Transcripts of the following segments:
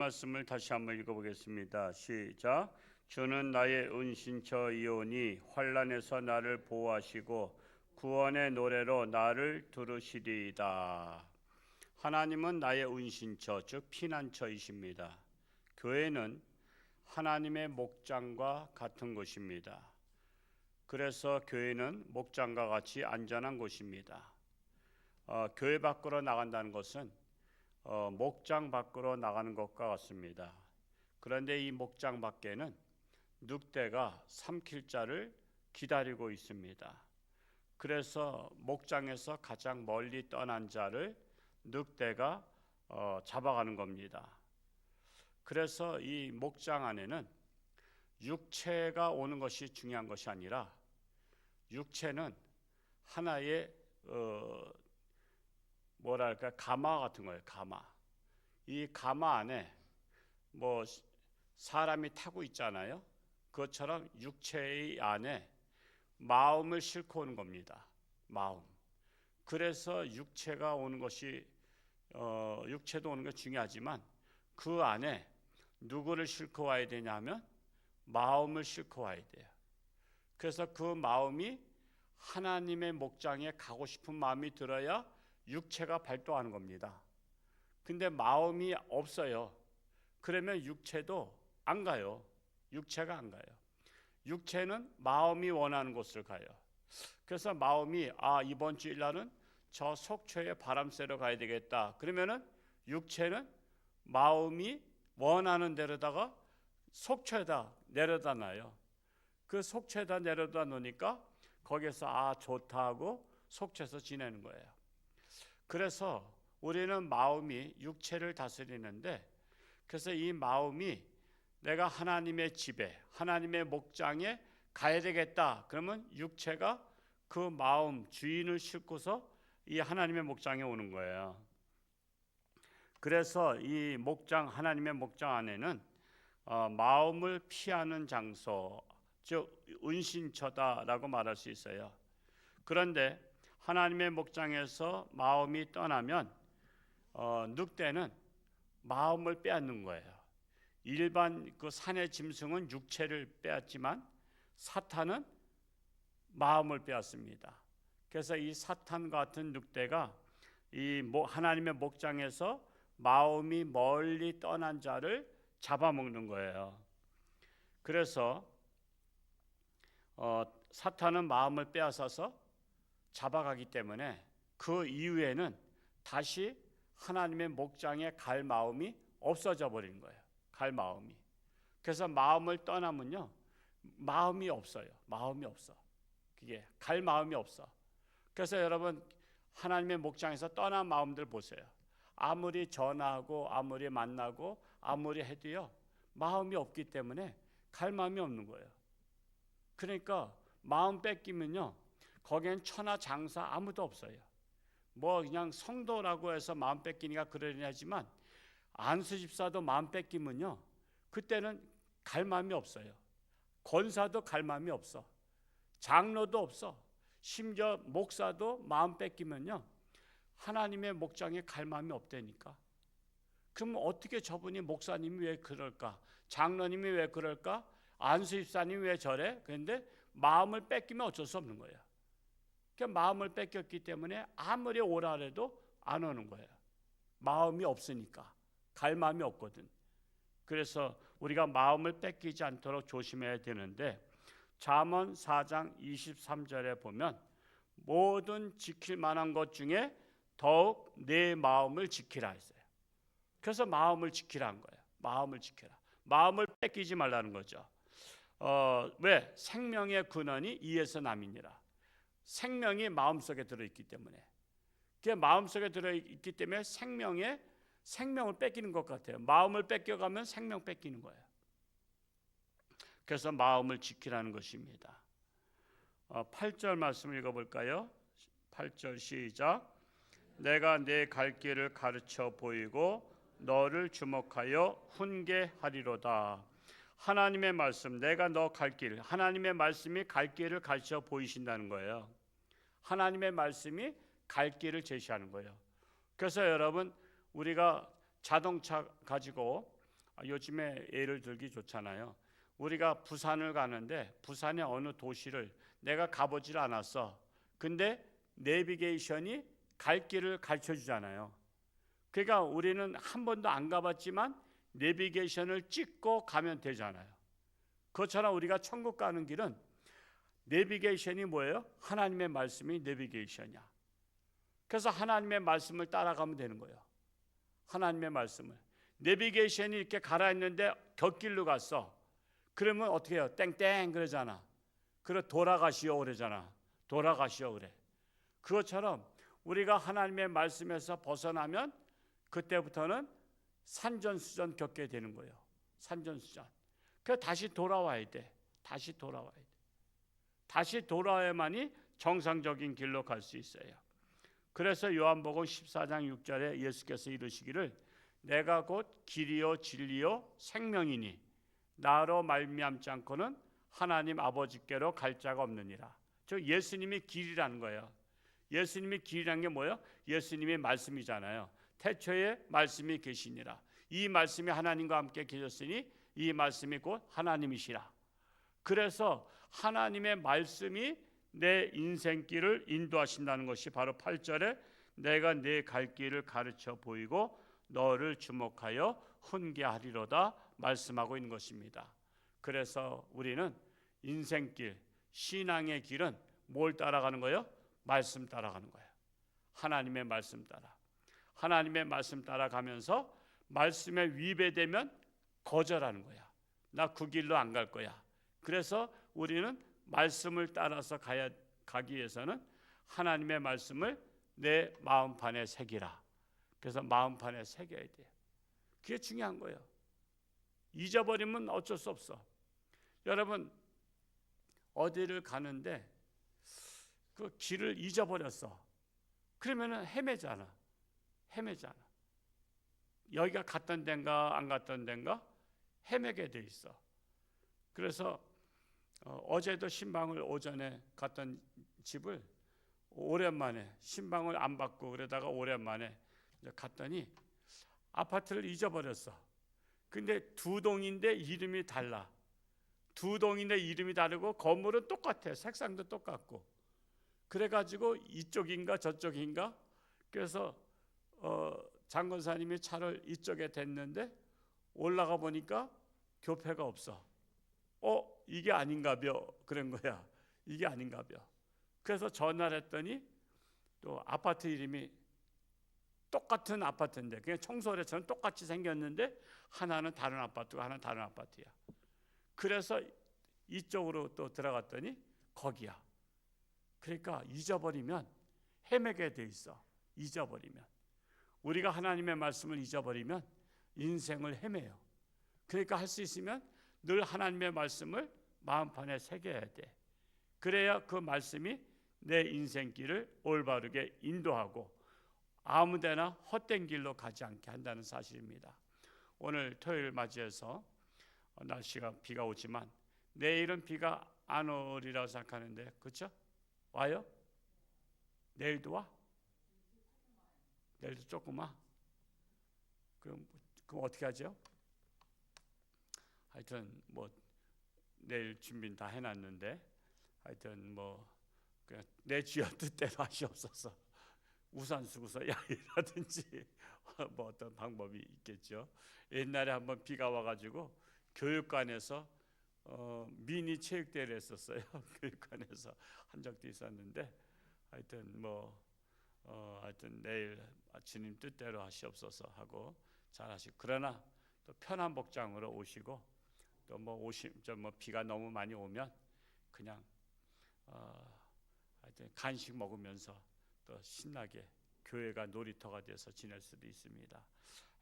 말씀을 다시 한번 읽어보겠습니다. 시작. 주는 나의 은신처이오니 환난에서 나를 보호하시고 구원의 노래로 나를 들으시리이다. 하나님은 나의 은신처, 즉 피난처이십니다. 교회는 하나님의 목장과 같은 곳입니다. 그래서 교회는 목장과 같이 안전한 곳입니다. 교회 밖으로 나간다는 것은 목장 밖으로 나가는 것과 같습니다. 그런데 이 목장 밖에는 늑대가 삼킬 자를 기다리고 있습니다. 그래서 목장에서 가장 멀리 떠난 자를 늑대가 잡아가는 겁니다. 그래서 이 목장 안에는 육체가 오는 것이 중요한 것이 아니라 육체는 하나의 가마 같은 거예요. 가마. 이 가마 안에 뭐 사람이 타고 있잖아요. 그것처럼 육체의 안에 마음을 싣고 오는 겁니다. 마음. 그래서 육체가 오는 것이 육체도 오는 게 중요하지만 그 안에 누구를 싣고 와야 되냐면 마음을 싣고 와야 돼요. 그래서 그 마음이 하나님의 목장에 가고 싶은 마음이 들어야 육체가 발동하는 겁니다. 근데 마음이 없어요. 그러면 육체도 안 가요. 육체가 안 가요. 육체는 마음이 원하는 곳을 가요. 그래서 마음이 이번 주일날은 저 속초에 바람 쐬러 가야 되겠다. 그러면은 육체는 마음이 원하는 데로다가 속초에다 내려다 놔요. 그 속초에다 내려다 놓으니까 거기서 좋다 하고 속초에서 지내는 거예요. 그래서 우리는 마음이 육체를 다스리는데, 그래서 이 마음이 내가 하나님의 집에, 하나님의 목장에 가야 되겠다. 그러면 육체가 그 마음 주인을 싣고서 이 하나님의 목장에 오는 거예요. 그래서 이 목장, 하나님의 목장 안에는 마음을 피하는 장소, 즉 은신처다라고 말할 수 있어요. 그런데 하나님의 목장에서 마음이 떠나면 늑대는 마음을 빼앗는 거예요. 일반 그 산의 짐승은 육체를 빼앗지만 사탄은 마음을 빼앗습니다. 그래서 이 사탄 같은 늑대가 이 하나님의 목장에서 마음이 멀리 떠난 자를 잡아먹는 거예요. 그래서 사탄은 마음을 빼앗아서 잡아가기 때문에 그 이후에는 다시 하나님의 목장에 갈 마음이 없어져 버린 거예요. 갈 마음이. 그래서 마음을 떠나면요, 마음이 없어요. 마음이 없어. 그게 갈 마음이 없어. 그래서 여러분 하나님의 목장에서 떠난 마음들 보세요. 아무리 전화하고 아무리 만나고 아무리 해도요, 마음이 없기 때문에 갈 마음이 없는 거예요. 그러니까 마음 뺏기면요, 거기엔 천하 장사 아무도 없어요. 뭐 그냥 성도라고 해서 마음 뺏기니까 그러긴 하지만 안수 집사도 마음 뺏기면요, 그때는 갈 마음이 없어요. 권사도 갈 마음이 없어. 장로도 없어. 심지어 목사도 마음 뺏기면요, 하나님의 목장에 갈 마음이 없다니까. 그럼 어떻게 저분이 목사님이 왜 그럴까? 장로님이 왜 그럴까? 안수 집사님이 왜 저래? 그런데 마음을 뺏기면 어쩔 수 없는 거예요. 그러니까 마음을 뺏겼기 때문에 아무리 오라 해도 안 오는 거예요. 마음이 없으니까. 갈 마음이 없거든. 그래서 우리가 마음을 뺏기지 않도록 조심해야 되는데, 잠언 4장 23절에 보면 모든 지킬 만한 것 중에 더욱 내 마음을 지키라 했어요. 그래서 마음을 지키라는 거예요. 마음을 지켜라. 마음을 뺏기지 말라는 거죠. 왜? 생명의 근원이 이에서 남이니라. 생명이 마음속에 들어있기 때문에. 그 마음속에 들어있기 때문에 생명을 뺏기는 것 같아요. 마음을 뺏겨가면 생명 뺏기는 거예요. 그래서 마음을 지키라는 것입니다. 8절 말씀 읽어볼까요? 8절 시작. 내가 내 갈 길을 가르쳐 보이고 너를 주목하여 훈계하리로다. 하나님의 말씀, 내가 너 갈 길, 하나님의 말씀이 갈 길을 가르쳐 보이신다는 거예요. 하나님의 말씀이 갈 길을 제시하는 거예요. 그래서 여러분, 우리가 자동차 가지고 요즘에 예를 들기 좋잖아요. 우리가 부산을 가는데 부산의 어느 도시를 내가 가보질 않았어. 근데 내비게이션이 갈 길을 가르쳐 주잖아요. 그러니까 우리는 한 번도 안 가봤지만 내비게이션을 찍고 가면 되잖아요. 그것처럼 우리가 천국 가는 길은 내비게이션이 뭐예요? 하나님의 말씀이 내비게이션이야. 그래서 하나님의 말씀을 따라가면 되는 거예요. 하나님의 말씀을. 내비게이션이 이렇게 가라 했는데 곁길로 갔어. 그러면 어떻게 해요? 땡땡 그러잖아. 그래 돌아가시오 그러잖아. 돌아가시오 그래. 그것처럼 우리가 하나님의 말씀에서 벗어나면 그때부터는 산전수전 겪게 되는 거예요. 산전수전. 그래서 다시 돌아와야 돼. 다시 돌아와야 돼. 다시 돌아와야만이 정상적인 길로 갈 수 있어요. 그래서 요한복음 14장 6절에 예수께서 이르시기를 내가 곧 길이요 진리요 생명이니 나로 말미암지 않고는 하나님 아버지께로 갈 자가 없느니라. 저 예수님이 길이라는 거예요. 예수님이 길이라는 게 뭐예요? 예수님의 말씀이잖아요. 태초에 말씀이 계시니라. 이 말씀이 하나님과 함께 계셨으니 이 말씀이 곧 하나님이시라. 그래서 하나님의 말씀이 내 인생길을 인도하신다는 것이 바로 8절에 내가 내 갈 길을 가르쳐 보이고 너를 주목하여 훈계하리로다 말씀하고 있는 것입니다. 그래서 우리는 인생길, 신앙의 길은 뭘 따라가는 거예요? 말씀 따라가는 거예요. 하나님의 말씀 따라. 하나님의 말씀 따라가면서 말씀에 위배되면 거절하는 거야. 나 그 길로 안 갈 거야. 그래서 우리는 말씀을 따라서 가기 위해서는 하나님의 말씀을 내 마음판에 새기라. 그래서 마음판에 새겨야 돼요. 그게 중요한 거예요. 잊어버리면 어쩔 수 없어. 여러분 어디를 가는데 그 길을 잊어버렸어. 그러면은 헤매잖아. 여기가 갔던 데인가 안 갔던 데인가 헤매게 돼 있어. 그래서 어제도 신방을 오전에 갔던 집을 오랜만에 신방을 안 받고 그러다가 오랜만에 갔더니 아파트를 잊어버렸어. 근데 두 동인데 이름이 달라. 두 동인데 이름이 다르고 건물은 똑같아. 색상도 똑같고. 그래가지고 이쪽인가 저쪽인가. 그래서 장건사님이 차를 이쪽에 댔는데 올라가 보니까 교패가 없어. 이게 아닌가벼 그런 거야. 이게 아닌가벼. 그래서 전화를 했더니 또 아파트 이름이 똑같은 아파트인데 그냥 청소래처럼 똑같이 생겼는데 하나는 다른 아파트고 하나는 다른 아파트야. 그래서 이쪽으로 또 들어갔더니 거기야. 그러니까 잊어버리면 헤매게 돼 있어. 잊어버리면 우리가 하나님의 말씀을 잊어버리면 인생을 헤매요. 그러니까 할 수 있으면 늘 하나님의 말씀을 마음판에 새겨야 돼. 그래야 그 말씀이 내 인생길을 올바르게 인도하고 아무데나 헛된 길로 가지 않게 한다는 사실입니다. 오늘 토요일 맞이해서 날씨가 비가 오지만 내일은 비가 안 오리라고 생각하는데 그렇죠? 와요? 내일도 와? 내일도 조금 와? 그럼 어떻게 하죠? 하여튼 뭐 내일 준비는 다 해놨는데 하여튼 뭐 그냥 내 주여 뜻대로 하시옵소서. 우산 쓰고서 야이라든지 뭐 어떤 방법이 있겠죠. 옛날에 한번 비가 와가지고 교육관에서 미니 체육대회를 했었어요. 교육관에서 한 적도 있었는데 하여튼 하여튼 내일 주님 뜻대로 하시옵소서 하고 잘 하시고 그러나 또 편한 복장으로 오시고 또 뭐 비가 너무 많이 오면 그냥 하여튼 간식 먹으면서 또 신나게 교회가 놀이터가 돼서 지낼 수도 있습니다.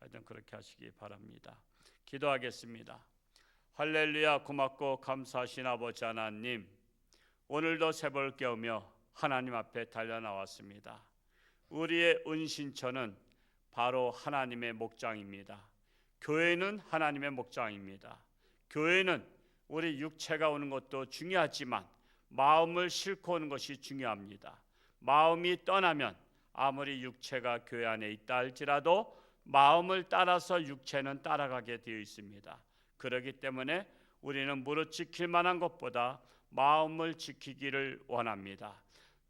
하여튼 그렇게 하시기 바랍니다. 기도하겠습니다. 할렐루야. 고맙고 감사하신 아버지 하나님, 오늘도 새벽을 깨우며 하나님 앞에 달려 나왔습니다. 우리의 은신처는 바로 하나님의 목장입니다. 교회는 하나님의 목장입니다. 교회는 우리 육체가 오는 것도 중요하지만 마음을 싣고 오는 것이 중요합니다. 마음이 떠나면 아무리 육체가 교회 안에 있다 할지라도 마음을 따라서 육체는 따라가게 되어 있습니다. 그렇기 때문에 우리는 무릇 지킬 만한 것보다 마음을 지키기를 원합니다.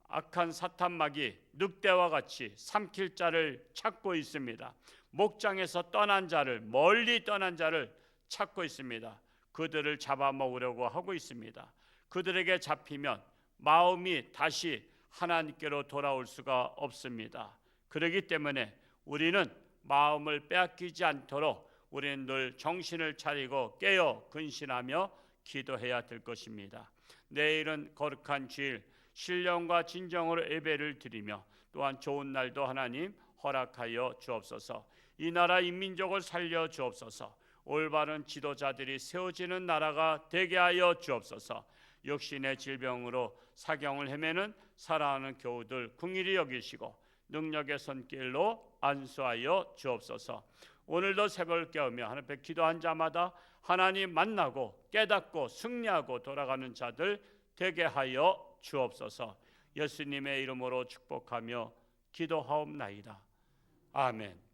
악한 사탄막이 늑대와 같이 삼킬 자를 찾고 있습니다. 목장에서 떠난 자를, 멀리 떠난 자를 찾고 있습니다. 그들을 잡아먹으려고 하고 있습니다. 그들에게 잡히면 마음이 다시 하나님께로 돌아올 수가 없습니다. 그렇기 때문에 우리는 마음을 빼앗기지 않도록 우리는 늘 정신을 차리고 깨어 근신하며 기도해야 될 것입니다. 내일은 거룩한 주일, 신령과 진정으로 예배를 드리며 또한 좋은 날도 하나님 허락하여 주옵소서. 이 나라 인민족을 살려 주옵소서. 올바른 지도자들이 세워지는 나라가 되게 하여 주옵소서. 육신의 질병으로 사경을 헤매는 사랑하는 교우들 긍휼히 여기시고 능력의 손길로 안수하여 주옵소서. 오늘도 새벽을 깨우며 하나님 앞에 기도한 자마다 하나님 만나고 깨닫고 승리하고 돌아가는 자들 되게 하여 주옵소서. 예수님의 이름으로 축복하며 기도하옵나이다. 아멘.